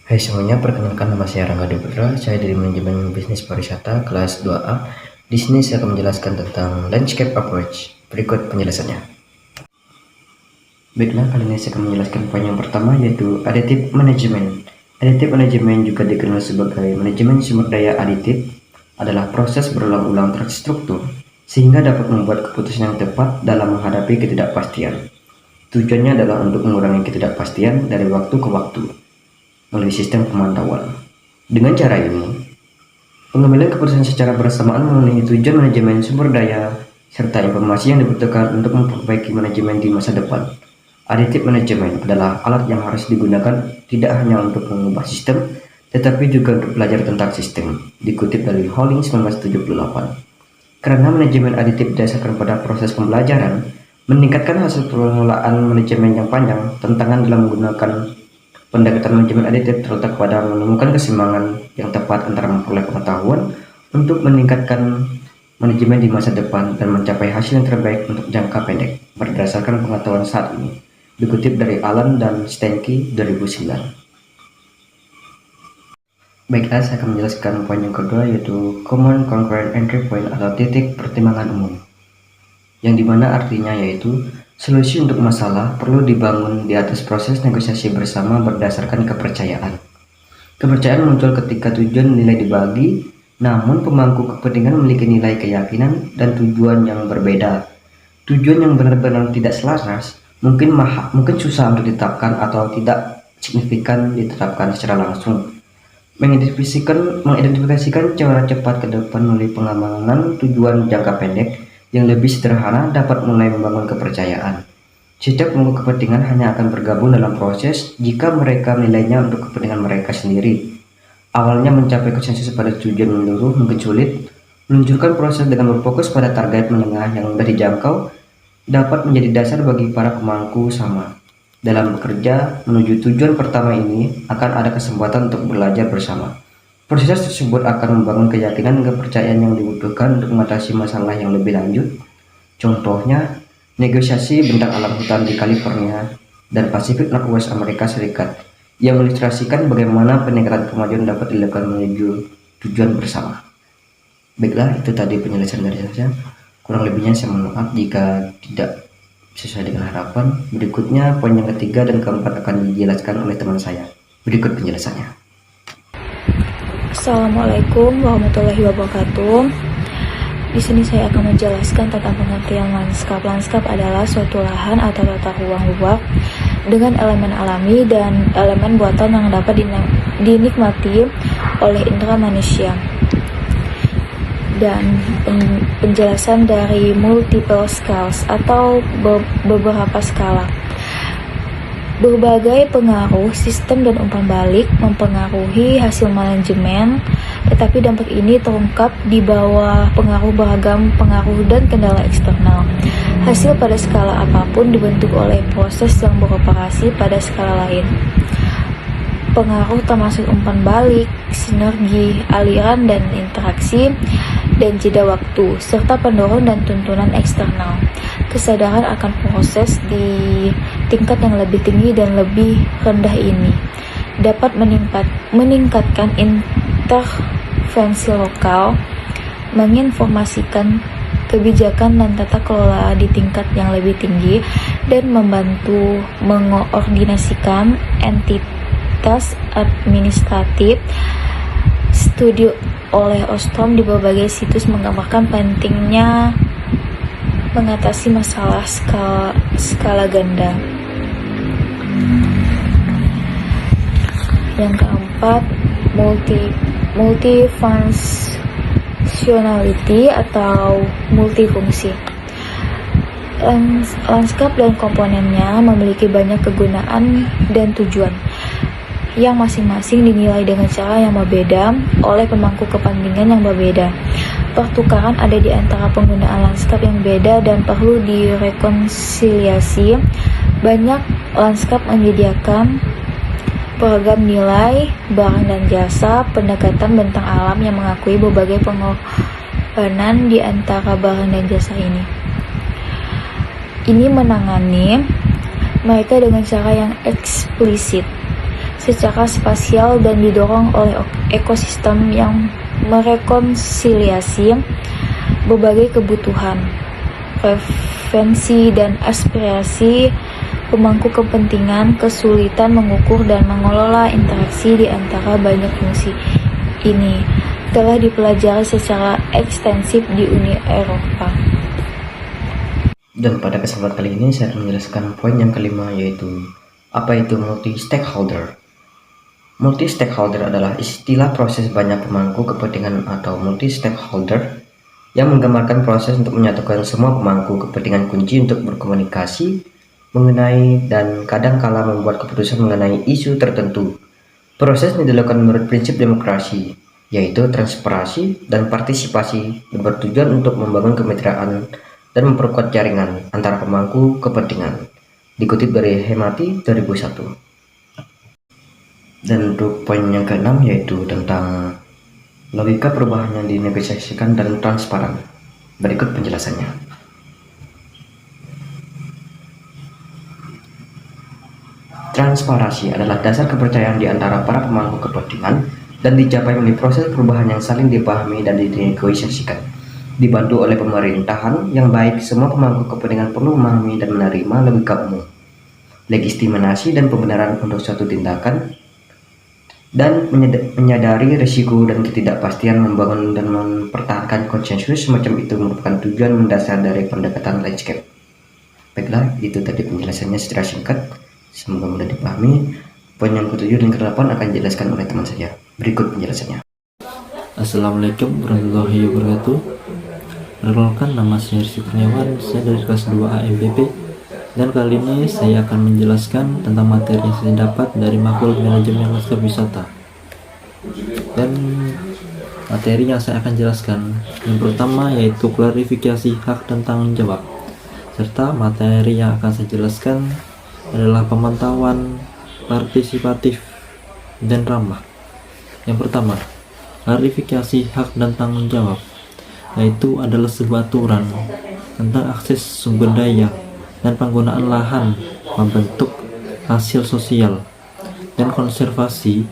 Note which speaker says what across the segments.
Speaker 1: Hai semuanya, perkenalkan nama saya Rangga Deputra. Saya dari Manajemen Bisnis Pariwisata kelas 2A. Di sini saya akan menjelaskan tentang landscape approach. Berikut penjelasannya. Baiklah, kali ini saya akan menjelaskan poin yang pertama, yaitu additive management. Additive management juga dikenal sebagai manajemen sumber daya aditif, adalah proses berulang-ulang terstruktur sehingga dapat membuat keputusan yang tepat dalam menghadapi ketidakpastian. Tujuannya adalah untuk mengurangi ketidakpastian dari waktu ke waktu melalui sistem pemantauan. Dengan cara ini, pengambilan keputusan secara bersamaan mengenai tujuan manajemen sumber daya serta informasi yang dibutuhkan untuk memperbaiki manajemen di masa depan. Additive management adalah alat yang harus digunakan tidak hanya untuk mengubah sistem, tetapi juga untuk belajar tentang sistem, dikutip dari Holding 1978. Karena manajemen aditif didasarkan pada proses pembelajaran, meningkatkan hasil pengelolaan manajemen yang panjang. Tantangan dalam menggunakan pendekatan manajemen aditif terletak pada menemukan keseimbangan yang tepat antara memperoleh pengetahuan untuk meningkatkan manajemen di masa depan dan mencapai hasil yang terbaik untuk jangka pendek berdasarkan pengetahuan saat ini, dikutip dari Allen dan Steinke 2009. Baiklah, saya akan menjelaskan poin yang kedua, yaitu Common Concurrent Entry Point atau titik pertimbangan umum, yang dimana artinya yaitu solusi untuk masalah perlu dibangun di atas proses negosiasi bersama berdasarkan kepercayaan. Kepercayaan muncul ketika tujuan nilai dibagi, namun pemangku kepentingan memiliki nilai keyakinan dan tujuan yang berbeda. Tujuan yang benar-benar tidak selaras mungkin susah untuk ditetapkan atau tidak signifikan ditetapkan secara langsung. Mengidentifikasikan cara cepat ke depan melalui pengembangan tujuan jangka pendek yang lebih sederhana dapat mulai membangun kepercayaan. Setiap pemangku kepentingan hanya akan bergabung dalam proses jika mereka menilainya untuk kepentingan mereka sendiri. Awalnya mencapai konsensus pada tujuan menyeluruh mungkin sulit. Meluncurkan proses dengan berfokus pada target menengah yang mudah dijangkau dapat menjadi dasar bagi para pemangku sama. Dalam bekerja menuju tujuan pertama ini akan ada kesempatan untuk belajar bersama. Proses tersebut akan membangun keyakinan dan kepercayaan yang dibutuhkan untuk mengatasi masalah yang lebih lanjut. Contohnya, negosiasi bentang alam hutan di California dan Pasifik Northwest Amerika Serikat yang mengilustrasikan bagaimana peningkatan kemajuan dapat dilakukan menuju tujuan bersama. Baiklah, itu tadi penjelasan dari saya. Kurang lebihnya saya mohon maaf jika tidak sesuai dengan harapan. Berikutnya poin yang ketiga dan keempat akan dijelaskan oleh teman saya. Berikut penjelasannya.
Speaker 2: Assalamualaikum warahmatullahi wabarakatuh. Di sini saya akan menjelaskan tentang pengertian lanskap. Lanskap adalah suatu lahan atau tata ruang luar dengan elemen alami dan elemen buatan yang dapat dinikmati oleh indera manusia. Dan penjelasan dari multiple scales atau beberapa skala. Berbagai pengaruh, sistem dan umpan balik mempengaruhi hasil manajemen, tetapi dampak ini terungkap di bawah pengaruh beragam pengaruh dan kendala eksternal. Hasil pada skala apapun dibentuk oleh proses yang beroperasi pada skala lain. Pengaruh termasuk umpan balik, sinergi, aliran dan interaksi, dan jeda waktu, serta pendorong dan tuntunan eksternal. Kesadaran akan proses di tingkat yang lebih tinggi dan lebih rendah ini dapat meningkatkan intervensi lokal, menginformasikan kebijakan dan tata kelola di tingkat yang lebih tinggi, dan membantu mengoordinasikan entitas administratif. Studi oleh Ostrom di berbagai situs menggambarkan pentingnya mengatasi masalah skala ganda. Yang keempat, multifunctionality atau multifungsi. Lanskap dan komponennya memiliki banyak kegunaan dan tujuan yang masing-masing dinilai dengan cara yang berbeda oleh pemangku kepentingan yang berbeda. Pertukaran ada di antara penggunaan lanskap yang beda dan perlu direkonsiliasi. Banyak lanskap menyediakan beragam nilai, barang dan jasa, pendekatan bentang alam yang mengakui berbagai pengorbanan di antara barang dan jasa ini. Ini menangani mereka dengan cara yang eksplisit. secara spasial dan didorong oleh ekosistem yang merekonsiliasi berbagai kebutuhan, preferensi, dan aspirasi pemangku kepentingan. Kesulitan mengukur dan mengelola interaksi di antara banyak fungsi ini telah dipelajari secara ekstensif di Uni Eropa.
Speaker 1: Dan pada kesempatan kali ini saya akan menjelaskan poin yang kelima, yaitu apa itu multi-stakeholder. Multi-stakeholder adalah istilah proses banyak pemangku kepentingan atau multi-stakeholder yang menggambarkan proses untuk menyatukan semua pemangku kepentingan kunci untuk berkomunikasi mengenai dan kadangkala membuat keputusan mengenai isu tertentu. Proses ini dilakukan menurut prinsip demokrasi, yaitu transparansi dan partisipasi, yang bertujuan untuk membangun kemitraan dan memperkuat jaringan antara pemangku kepentingan. Dikutip dari Hemati 2001. Dan untuk poin yang keenam, yaitu tentang logika perubahan yang dinegosiasikan dan transparan. Berikut penjelasannya. Transparansi adalah dasar kepercayaan di antara para pemangku kepentingan dan dicapai melalui proses perubahan yang saling dipahami dan dinegosiasikan. Dibantu oleh pemerintahan yang baik, semua pemangku kepentingan perlu memahami dan menerima logika umum, legitimasi dan pembenaran untuk suatu tindakan, dan menyadari risiko dan ketidakpastian. Membangun dan mempertahankan konsensus semacam itu merupakan tujuan mendasar dari pendekatan landscape. Baiklah, itu tadi penjelasannya secara singkat. Semoga mudah dipahami. Poin yang ke-7 dan ke-8 akan dijelaskan oleh teman saya. Berikut penjelasannya.
Speaker 3: Assalamualaikum warahmatullahi wabarakatuh. Perkenalkan, nama saya Rizky Kurniawan, saya dari kelas 2A MPP, dan kali ini saya akan menjelaskan tentang materi yang saya dapat dari makul manajemen lanskap wisata. Dan materi yang saya akan jelaskan yang pertama yaitu klarifikasi hak dan tanggung jawab, serta materi yang akan saya jelaskan adalah pemantauan partisipatif dan ramah. Yang pertama, klarifikasi hak dan tanggung jawab, yaitu adalah sebuah aturan tentang akses sumber daya dan penggunaan lahan, membentuk hasil sosial dan konservasi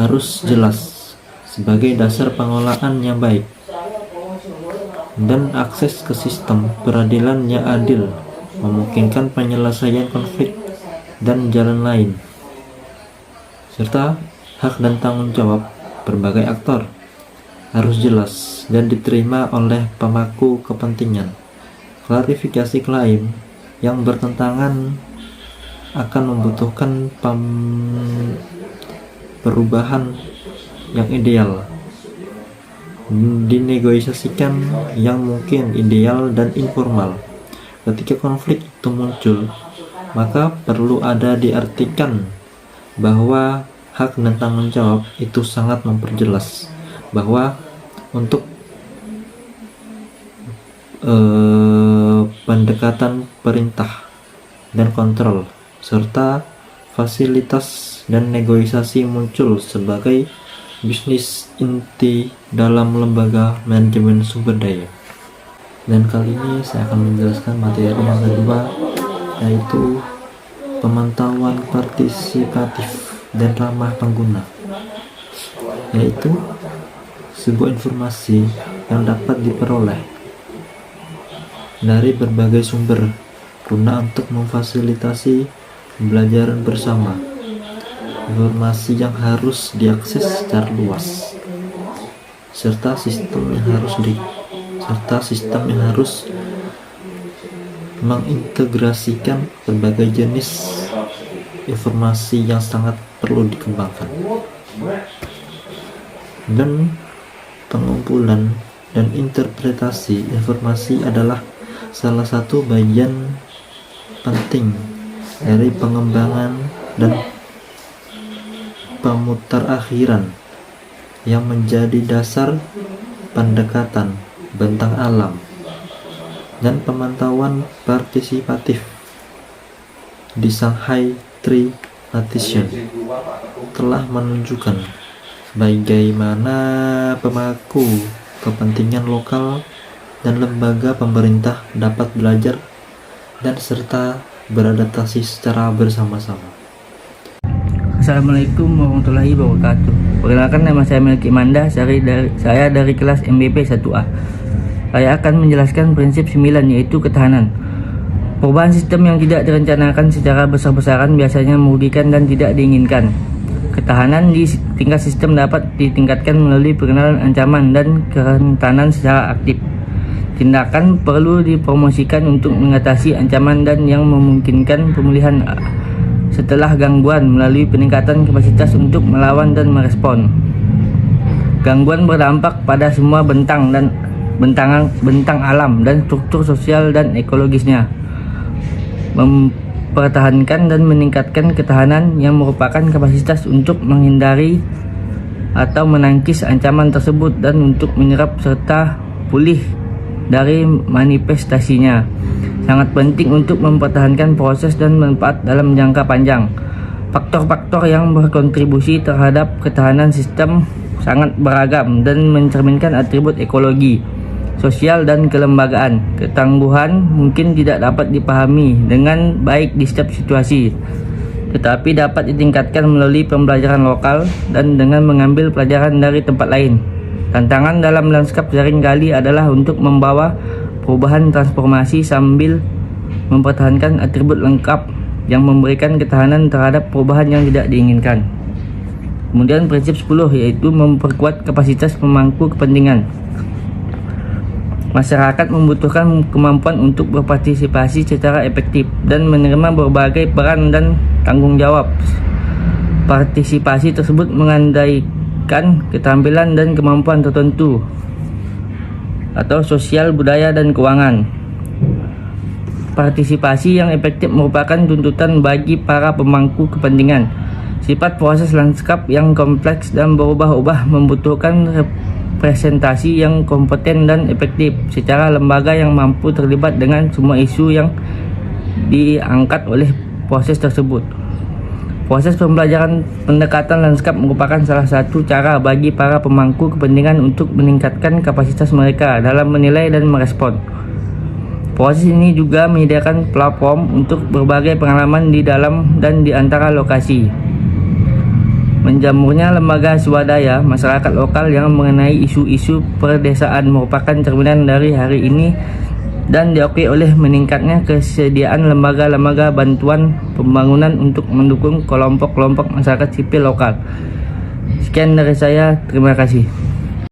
Speaker 3: harus jelas sebagai dasar pengelolaan yang baik, dan akses ke sistem peradilan yang adil memungkinkan penyelesaian konflik dan jalan lain, serta hak dan tanggung jawab berbagai aktor harus jelas dan diterima oleh pemangku kepentingan. Klarifikasi klaim yang bertentangan akan membutuhkan perubahan yang ideal, dinegosiasikan yang mungkin ideal dan informal. Ketika konflik itu muncul, maka perlu ada diartikan bahwa hak dan tanggung jawab itu sangat memperjelas bahwa untuk pendekatan perintah dan kontrol serta fasilitas dan negosiasi muncul sebagai bisnis inti dalam lembaga manajemen sumber daya. Dan kali ini saya akan menjelaskan materi yang kedua, yaitu pemantauan partisipatif dan ramah pengguna, yaitu sebuah informasi yang dapat diperoleh dari berbagai sumber guna untuk memfasilitasi pembelajaran bersama. Informasi yang harus diakses secara luas, serta sistem yang harus mengintegrasikan berbagai jenis informasi yang sangat perlu dikembangkan. Dan pengumpulan dan interpretasi informasi adalah salah satu bagian penting dari pengembangan dan pemutakhiran yang menjadi dasar pendekatan bentang alam. Dan pemantauan partisipatif di Shanghai Tree Nation telah menunjukkan bagaimana pemangku kepentingan lokal dan lembaga pemerintah dapat belajar dan serta beradaptasi secara bersama-sama.
Speaker 4: Assalamualaikum warahmatullahi wabarakatuh. Perkenalkan, nama saya Melki Manda, saya dari kelas MBP 1A. Saya akan menjelaskan prinsip 9, yaitu ketahanan. Perubahan sistem yang tidak direncanakan secara besar-besaran biasanya merugikan dan tidak diinginkan. Ketahanan di tingkat sistem dapat ditingkatkan melalui pengenalan ancaman dan kerentanan secara aktif. Tindakan perlu dipromosikan untuk mengatasi ancaman dan yang memungkinkan pemulihan setelah gangguan melalui peningkatan kapasitas untuk melawan dan merespon. Gangguan berdampak pada semua bentang alam dan struktur sosial dan ekologisnya. Mempertahankan dan meningkatkan ketahanan yang merupakan kapasitas untuk menghindari atau menangkis ancaman tersebut dan untuk menyerap serta pulih dari manifestasinya. Sangat penting untuk mempertahankan proses dan manfaat dalam jangka panjang. Faktor-faktor yang berkontribusi terhadap ketahanan sistem sangat beragam dan mencerminkan atribut ekologi, sosial, dan kelembagaan. Ketangguhan mungkin tidak dapat dipahami dengan baik di setiap situasi, tetapi dapat ditingkatkan melalui pembelajaran lokal dan dengan mengambil pelajaran dari tempat lain. Tantangan dalam lanskap seringkali adalah untuk membawa perubahan transformasi sambil mempertahankan atribut lengkap yang memberikan ketahanan terhadap perubahan yang tidak diinginkan. Kemudian prinsip 10, yaitu memperkuat kapasitas pemangku kepentingan. Masyarakat membutuhkan kemampuan untuk berpartisipasi secara efektif dan menerima berbagai peran dan tanggung jawab. Partisipasi tersebut mengandaikan keterampilan dan kemampuan tertentu atau sosial, budaya, dan keuangan. Partisipasi yang efektif merupakan tuntutan bagi para pemangku kepentingan. Sifat proses lanskap yang kompleks dan berubah-ubah membutuhkan representasi yang kompeten dan efektif secara lembaga yang mampu terlibat dengan semua isu yang diangkat oleh proses tersebut. Proses pembelajaran pendekatan lanskap merupakan salah satu cara bagi para pemangku kepentingan untuk meningkatkan kapasitas mereka dalam menilai dan merespon. Proses ini juga menyediakan platform untuk berbagai pengalaman di dalam dan di antara lokasi. Menjamurnya lembaga swadaya masyarakat lokal yang mengenai isu-isu perdesaan merupakan cerminan dari hari ini dan diakui oleh meningkatnya kesediaan lembaga-lembaga bantuan pembangunan untuk mendukung kelompok-kelompok masyarakat sipil lokal. Sekian dari saya, terima kasih.